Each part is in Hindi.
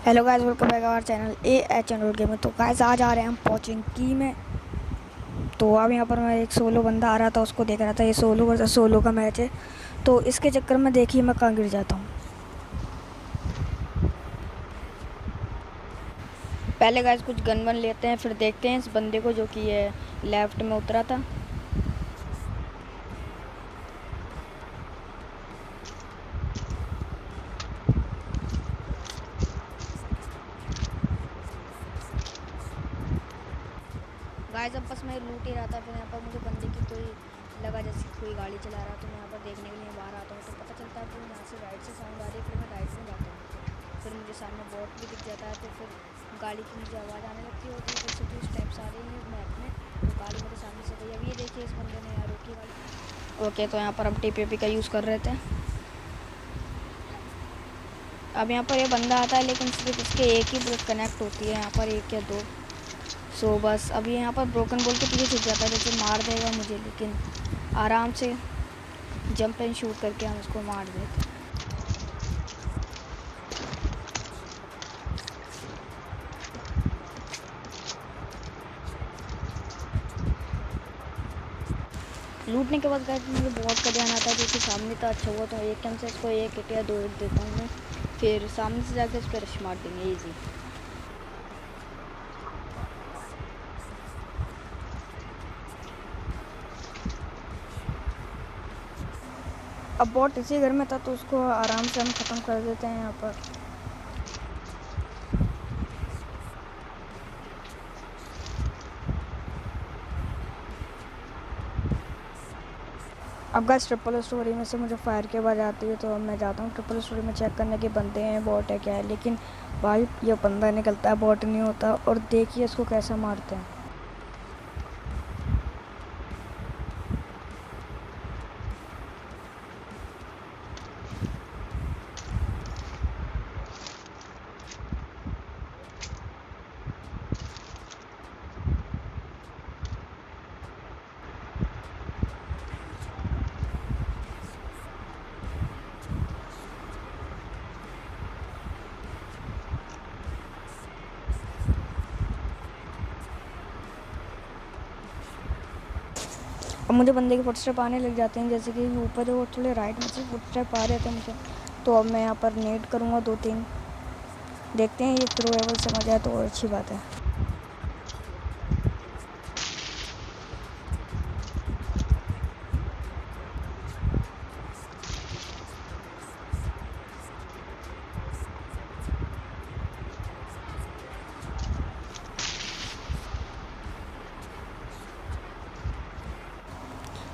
Hello guys, welcome back our channel A H and gaming. तो गाइस आज आ रहे हैं हम पहुँचिंग की में। तो अब यहाँ पर मैं एक सोलो बंदा आ रहा था, उसको देख रहा था। ये सोलो वर्सेस सोलो का मैच है, तो इसके चक्कर में देखिए मैं कहाँ गिर जाता हूँ। पहले गाइस कुछ गन वन लेते हैं, फिर देखते हैं इस बंदे को जो कि ये लेफ्ट में उतरा था। गाइस अब बस मैं लूट ही रहा था, फिर यहाँ पर मुझे बंदे की कोई लगा जैसे कोई गाड़ी चला रहा, तो मैं यहाँ पर देखने के लिए बाहर आता हूँ। तो पता चलता है कि यहाँ से राइट से साउंड आ रही है, फिर मैं राइट में जाता हूँ। फिर मुझे सामने बॉट भी दिख जाता है, तो फिर गाड़ी की मुझे आवाज़ आने लगती है। और फिर से जो स्टेप्स आ रही हैं मैप में, तो गाड़ी मेरे सामने से गई। अब ये देखिए इस बंदे ने यार रोकी गाड़ी। ओके, तो यहाँ पर हम टीपीपी का यूज़ कर रहे थे। अब यहाँ पर ये बंदा आता है, लेकिन सिर्फ इसके एक ही बुलेट कनेक्ट होती है, यहाँ पर एक या दो। सो बस अभी यहाँ पर ब्रोकन बॉल के पीछे छुप जाता है, जैसे मार देगा मुझे, लेकिन आराम से जंप एंड शूट करके हम उसको मार देते। लूटने के बाद गाइस मुझे बहुत का ध्यान आता है, जो कि सामने था अच्छा हुआ तो एक टाइम से इसको एक हिट या दो हिट देता हूँ मैं, फिर सामने से जाकर इस पर रश मार देंगे ईजी। अब बॉट इसी घर में था, तो उसको आराम से हम ख़त्म कर देते हैं यहाँ पर। अब गाइस ट्रिपल स्टोरी में से मुझे फायर की आवाज़ आती है, तो अब मैं जाता हूँ ट्रिपल स्टोरी में चेक करने के बंदे हैं बॉट है क्या है। लेकिन भाई ये बंदा निकलता है, बॉट नहीं होता। और देखिए इसको कैसे मारते हैं। अब मुझे बंदे के फुटस्टेप आने लग जाते हैं, जैसे कि ऊपर और थोड़े राइट में से फुटस्टेप आ रहे थे मुझे। तो अब मैं यहाँ पर नेट करूँगा 2-3। देखते हैं ये थ्रोएबल समझ आए तो और अच्छी बात है।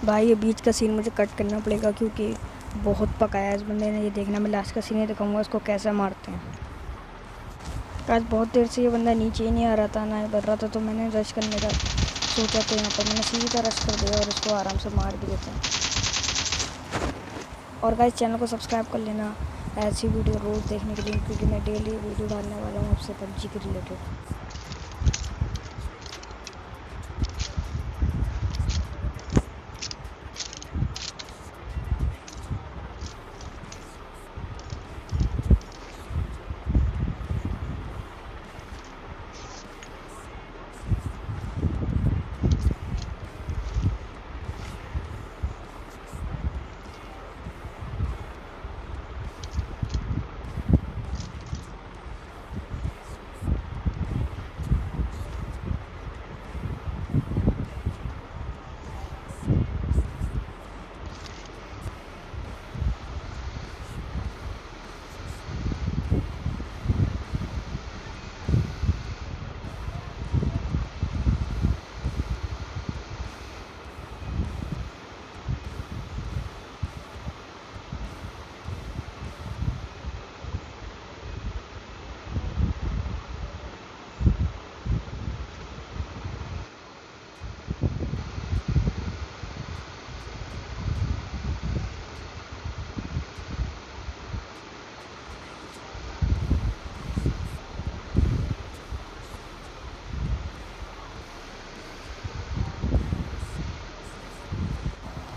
भाई ये बीच का सीन मुझे कट करना पड़ेगा, क्योंकि बहुत पकाया है इस बंदे ने। ये देखना, मैं लास्ट का सीन ही दिखाऊंगा उसको कैसे मारते हैं। आज बहुत देर से ये बंदा नीचे ही नहीं आ रहा था, ना ही बढ़ रहा था, तो मैंने रश करने का सोचा। तो यहाँ पर मैंने सीधा रश कर दिया और उसको आराम से मार भी देते हैं। और गाइस चैनल को सब्सक्राइब कर लेना ऐसी वीडियो रोज़ देखने के लिए, क्योंकि मैं डेली वीडियो डालने वाला हूँ आपसे पबजी के रिलेटेड।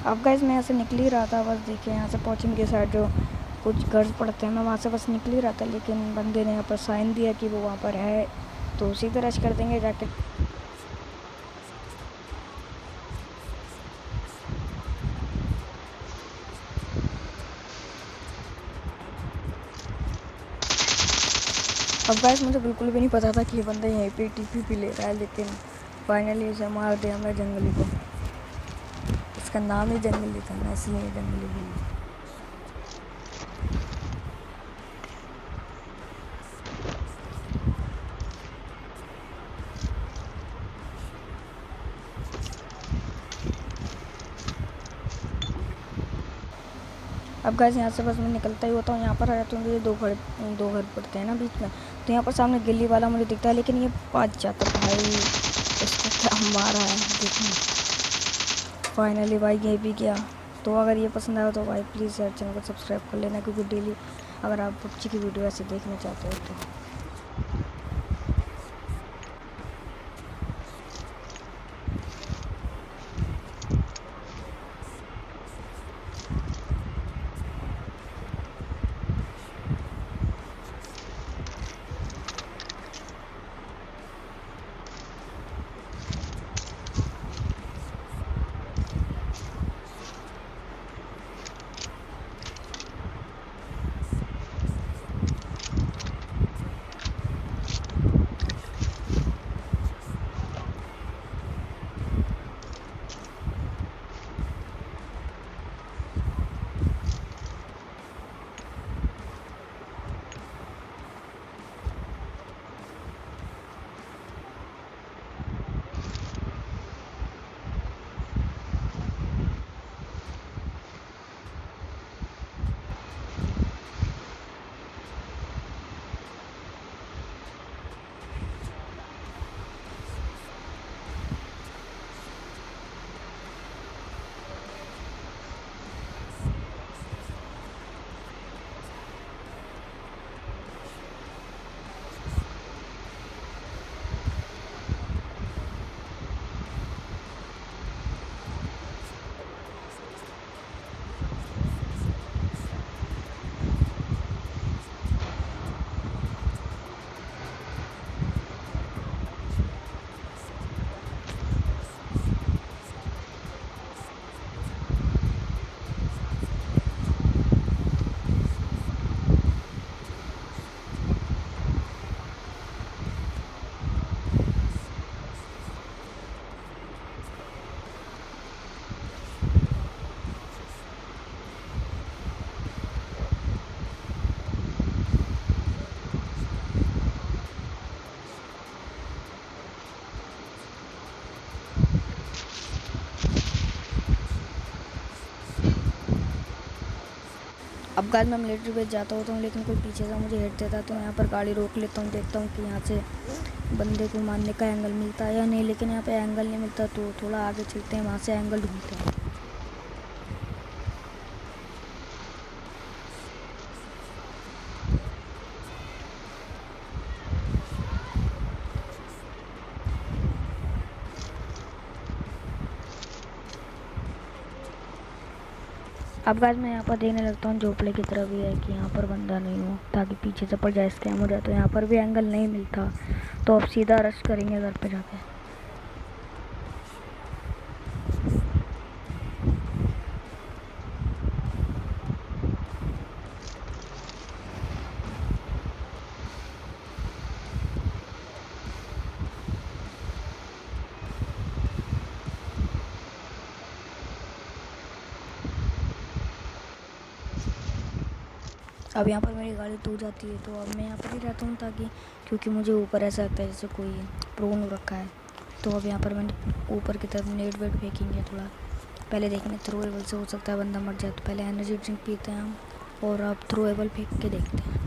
अब गाइस मैं यहाँ से निकल ही रहा था, बस देखिए यहाँ से पहुँचेंगे साइड जो कुछ गर्ज पड़ते हैं। मैं वहाँ से बस निकल ही रहा था, लेकिन बंदे ने यहाँ पर साइन दिया कि वो वहाँ पर है, तो उसी तरह रश कर देंगे जाके। अब गाइस मुझे बिल्कुल भी नहीं पता था कि ये बंदा यहीं पे टीपीपी ले रहा है, लेकिन फाइनली इसे मार दिया हमने जंगली को। इसका नाम ही जंगली था ना, इसलिए जंगली बोली। अब गाइस यहाँ से बस मैं निकलता ही होता हूँ, यहाँ पर आ जाता हूँ। मुझे दो घर पड़ते हैं ना बीच में, तो यहाँ पर सामने गिल्ली वाला मुझे दिखता है, लेकिन ये बच जाता है। भाई इसको क्या मारा है देखना। फाइनली भाई ये भी गया। तो अगर ये पसंद आया तो भाई प्लीज़ यार चैनल को सब्सक्राइब कर लेना, क्योंकि डेली अगर आप पबजी की वीडियो ऐसे देखना चाहते हो तो। अब गाइस मैं मिलिट्री बेस जाता होता हूँ, लेकिन कोई पीछे से मुझे हिट देता है, तो मैं यहाँ पर गाड़ी रोक लेता हूँ, देखता हूँ कि यहाँ से बंदे को मारने का एंगल मिलता है या नहीं। लेकिन यहाँ पे एंगल नहीं मिलता, तो थोड़ा आगे चलते हैं, वहाँ से एंगल ढूंढते हैं। अब गाइस मैं यहाँ पर देखने लगता हूँ झोपड़े की तरफ भी है कि यहाँ पर बंदा नहीं हो, ताकि पीछे से पड़ जाए, स्कैम हो जाए। तो यहाँ पर भी एंगल नहीं मिलता, तो अब सीधा रश करेंगे घर पे जाके। अब यहाँ पर मेरी गाड़ी टूट जाती है, तो अब मैं यहाँ पर ही रहता हूँ, ताकि क्योंकि मुझे ऊपर ऐसा लगता है जैसे कोई प्रोन हो रखा है। तो अब यहाँ पर मैंने ऊपर की तरफ नेट वेट फेंकेंगे थोड़ा, पहले देखने थ्रोएबल से हो सकता है बंदा मर जाए, तो पहले एनर्जी ड्रिंक पीते हैं हम, और अब थ्रोएबल फेंक के देखते हैं।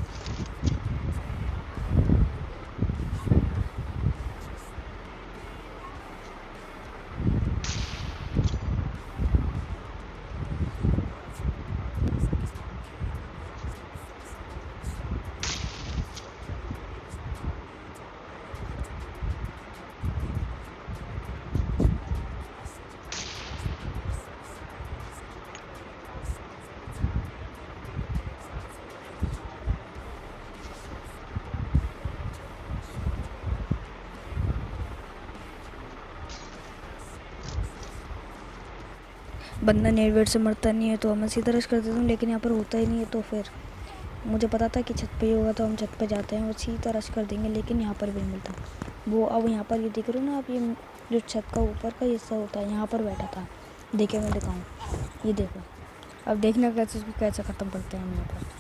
बंदा नेट से मरता नहीं है तो मैं सीधा रश कर देता हूँ, लेकिन यहाँ पर होता ही नहीं है। तो फिर मुझे पता था कि छत पे ही होगा, तो हम छत पे जाते हैं और सीधा रश कर देंगे, लेकिन यहाँ पर भी नहीं मिलता वो। अब यहाँ पर ये दिख रहे हो ना आप, ये जो छत का ऊपर का हिस्सा होता है यहाँ पर बैठा था। देखे मैं दिखाऊँ, ये देखो। अब देखना कैसे उसको कैसे ख़त्म करते हैं हम यहाँ पर।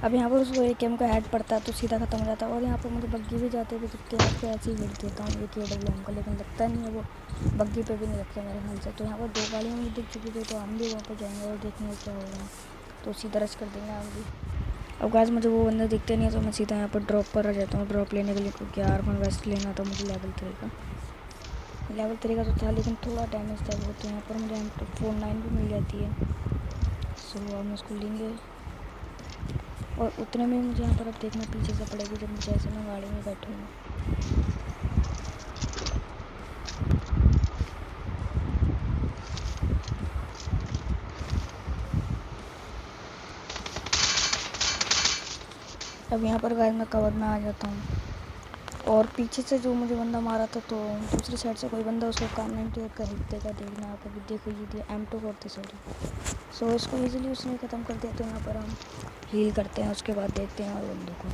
अब यहाँ पर उसको एक एम का हेड पड़ता है तो सीधा ख़त्म हो जाता है। और यहाँ पर मुझे बग्गी भी जाते हैं, तो उसको ऐसे ही हिट देता हूँ एक KWM का, लेकिन लगता नहीं है वो बग्गी पे भी नहीं लगता मेरे ख्याल से। तो यहाँ पर 2 गाड़ियाँ मुझे दिख चुकी थी, तो हम भी वहाँ पर जाएंगे और देखेंगे क्या हो रहा है, तो सीधा रश कर देंगे हम भी। अब गाइस मुझे वो बंदा दिखते नहीं है, तो मैं सीधा यहाँ पर ड्रॉप पर आ जाता हूँ ड्रॉप लेने के लिए, क्योंकि R1 वेस्ट लेना था मुझे लेवल 3 का। लेवल 3 का तो था, लेकिन थोड़ा डैमेज था वो, तो यहाँ पर मुझे M249 भी मिल जाती है। सो हम उसको लेंगे, और उतने में मुझे यहाँ पर अब देखना पीछे से पड़ेगी जब जैसे मैं गाड़ी में बैठूँगी। अब यहाँ पर गाइस मैं कवर में आ जाता हूँ, और पीछे से जो मुझे बंदा मारा था, तो दूसरी साइड से कोई बंदा उसको काम 98 का हिट देगा। देखना आप अभी, देखो ये दिया M240 सॉरी। सो इसको इजीली उसने ख़त्म कर दिया। तो यहाँ पर हम हील करते हैं, उसके बाद देखते हैं और बंदों को।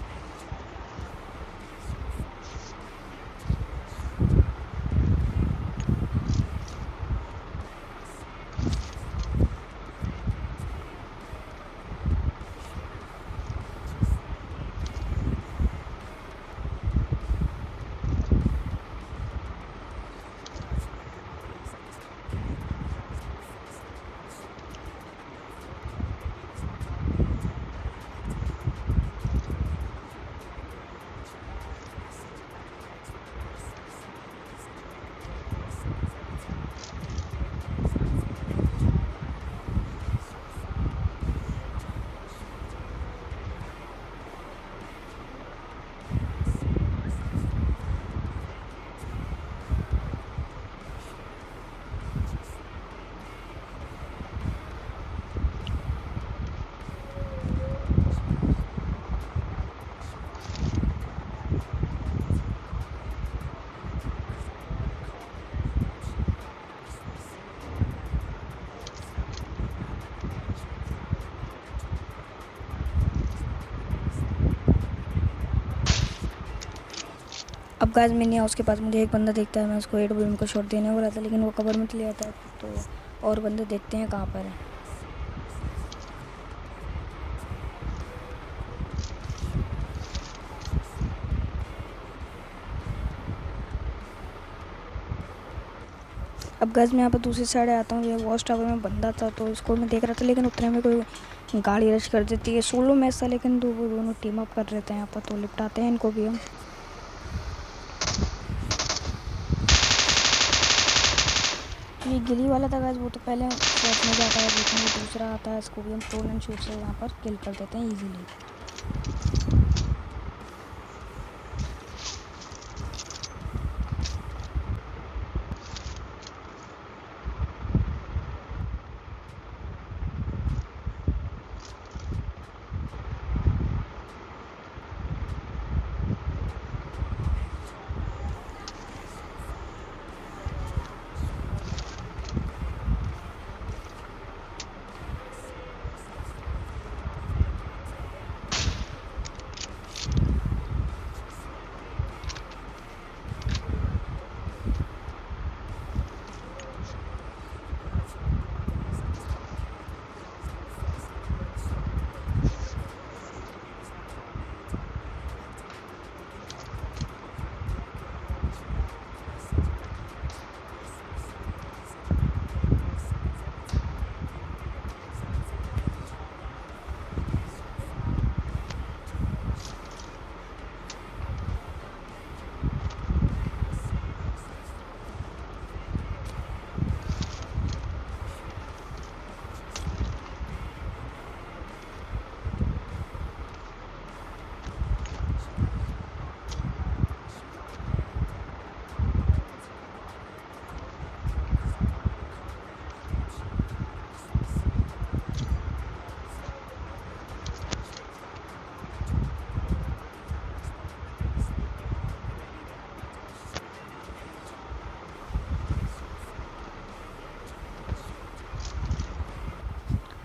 अब गाइस मिनी हाउस के पास मुझे एक बंदा देखता है, मैं उसको 8 को शॉट देने वाला था, लेकिन वो कवर में चले जाता है। तो और बंदे देखते हैं कहाँ पर है। अब गाइस मैं यहाँ पर दूसरी साइड आता हूँ, ये वॉच टावर में बंदा था, तो इसको मैं देख रहा था, लेकिन उतने में कोई गाड़ी रश कर देती है। सोलो मैच था, लेकिन दोनों टीम अप कर रहे थे यहाँ पर, तो निपटाते हैं इनको भी हम। ये गिली वाला था गाइस, वो तो पहले शॉट में जाता है, लेकिन ये दूसरा आता है, इसको भी हम प्रोन एंड शूट से यहाँ पर किल कर देते हैं ईजिली।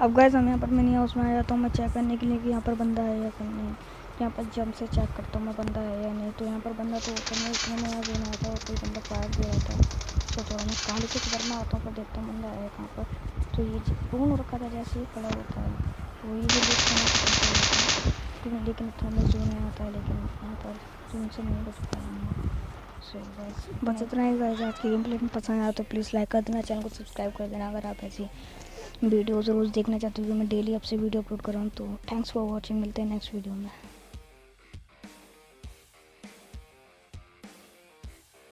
अब गाइस हम यहाँ पर मिनी हाउस में आ जाता हूँ मैं चेक करने के लिए कि यहाँ पर बंदा है या फिर नहीं। यहाँ पर जंप से चेक करता हूँ मैं बंदा है या नहीं। तो यहाँ पर बंदा तो करने में यहाँ जो आता है कोई बंदा फायर दे रहा था। तो थोड़ा मैं कहाँ कुछ करना आता हूँ पर देखता हूँ बंदा है कहाँ पर। तो ये पूर्ण हो रखा था जैसे ही खड़ा होता है वही भी देख करना लेकिन इतना में जून नहीं आता है। लेकिन यहाँ पर जून से नहीं बच पाया मैं। सो गाइस बस इतना ही गाइस। आज की गेम प्ले में पसंद आया तो प्लीज़ लाइक कर देना, चैनल को सब्सक्राइब कर देना अगर आप ऐसी वीडियोज़ रोज़ देखना चाहते हो। मैं डेली आपसे वीडियो अपलोड कर रहा हूँ। तो थैंक्स फॉर वॉचिंग, मिलते हैं नेक्स्ट वीडियो में।